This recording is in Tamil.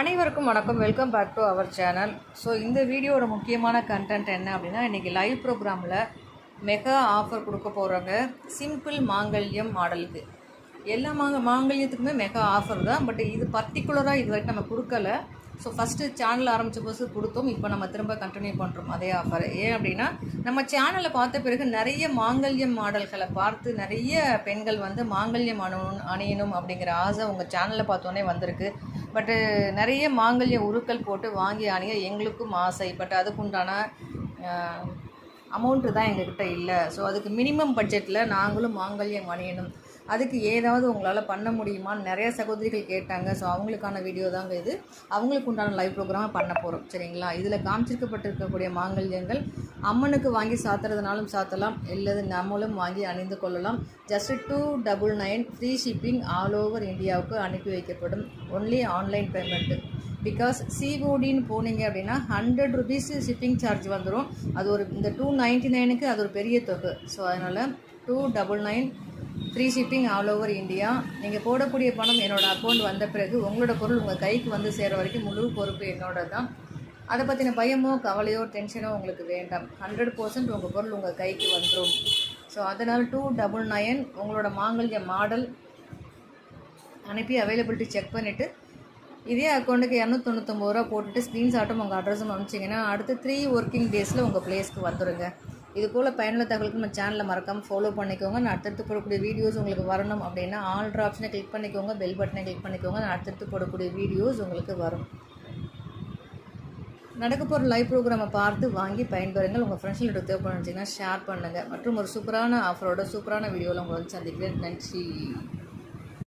அனைவருக்கும் வணக்கம். Welcome back to our channel. So இந்த வீடியோட முக்கியமான கண்டென்ட் என்ன அப்படின்னா, இன்றைக்கி லைவ் ப்ரோக்ராமில் மெகா ஆஃபர் கொடுக்க போகிறாங்க. சிம்பிள் மாங்கல்யம் மாடலுக்கு எல்லா மாங்கல்யத்துக்குமே மெகா ஆஃபர் தான். பட் இது பர்டிகுலராக இது வரைக்கும் நம்ம கொடுக்கல. ஸோ ஃபஸ்ட்டு சேனல் ஆரம்பித்த போது கொடுத்தோம். இப்போ நம்ம திரும்ப கண்டினியூ பண்ணுறோம் அதே ஆஃபர். ஏன் அப்படின்னா, நம்ம சேனலை பார்த்த பிறகு நிறைய மாங்கல்யம் மாடல்களை பார்த்து நிறைய பெண்கள் வந்து மாங்கல்யம் அணியணும் அப்படிங்கிற ஆசை உங்கள் சேனலில் பார்த்தோன்னே வந்திருக்கு. பட்டு நிறைய மாங்கல்ய உருக்கள் போட்டு வாங்கி அணிய எங்களுக்கும் ஆசை. பட் அதுக்குண்டான அமௌண்ட்டு தான் எங்ககிட்ட இல்லை. ஸோ அதுக்கு மினிமம் பட்ஜெட்டில் நாங்களும் மாங்கல்யம் அணியணும், அதுக்கு ஏதாவது உங்களால் பண்ண முடியுமான்னு நிறைய சகோதரிகள் கேட்டாங்க. ஸோ அவங்களுக்கான வீடியோ தாங்க இது. அவங்களுக்கு உண்டான லைவ் ப்ரோக்ராம் பண்ண போகிறோம். சரிங்களா? இதில் காமிச்சிருக்கப்பட்டிருக்கக்கூடிய மாங்கல்யங்கள் அம்மனுக்கு வாங்கி சாத்துறதுனாலும் சாத்தலாம், இல்லது நம்மளும் வாங்கி அணிந்து கொள்ளலாம். Just 299 free shipping all over இந்தியாவுக்கு அனுப்பி வைக்கப்படும். Only online payment. பிகாஸ் சிஓடின்னு போனீங்க அப்படின்னா 100 rupees ஷிப்பிங் சார்ஜ் வந்துடும். அது ஒரு இந்த 299க்கு அது ஒரு பெரிய தொகை. ஸோ அதனால் 299 free shipping all over India. நீங்கள் போடக்கூடிய பணம் என்னோடய அக்கௌண்ட் வந்த பிறகு உங்களோட பொருள் உங்கள் கைக்கு வந்து சேர வரைக்கும் முழு பொறுப்பு என்னோட தான். அதை பற்றின பயமோ கவலையோ டென்ஷனோ உங்களுக்கு வேண்டாம். 100% உங்கள் பொருள் உங்கள் கைக்கு வந்துடும். ஸோ அதனால் 299 உங்களோட மாங்கல்ய மாடல் அனுப்பி அவைலபிலிட்டி செக் பண்ணிவிட்டு இதே அக்கௌண்ட்டுக்கு 299 ரூபா போட்டுட்டு ஸ்க்ரீன்ஷாட்டும் உங்கள் அட்ரஸும் அனுப்பிச்சிங்கன்னா அடுத்து 3 working டேஸில் உங்கள் பிளேஸ்க்கு வந்துடுங்க. இது போல் பயனுள்ள தகவலுக்கு நம்ம சேனலை மறக்காமல் ஃபாலோ பண்ணிக்கோங்க. நான் அடுத்தடுத்து போடக்கூடிய வீடியோஸ் உங்களுக்கு வரணும் அப்படின்னா ஆல்ட்ரு ஆப்ஷனை கிளிக் பண்ணிக்கோங்க, பெல் பட்டனை கிளிக் பண்ணிக்கோங்க. நான் அடுத்தடுத்து போடக்கூடிய வீடியோஸ் உங்களுக்கு வரும். நடக்க போகிற லைவ் ப்ரோக்ராமை பார்த்து வாங்கி பயன்பெறுங்கள். உங்கள் ஃப்ரெண்ட்ஸில் தேவைப்படுச்சிங்கன்னா ஷேர் பண்ணுங்கள். மற்றும் ஒரு சூப்பரான ஆஃபரோட சூப்பரான வீடியோவில் உங்களை வந்து சந்திக்கிறேன். நன்றி.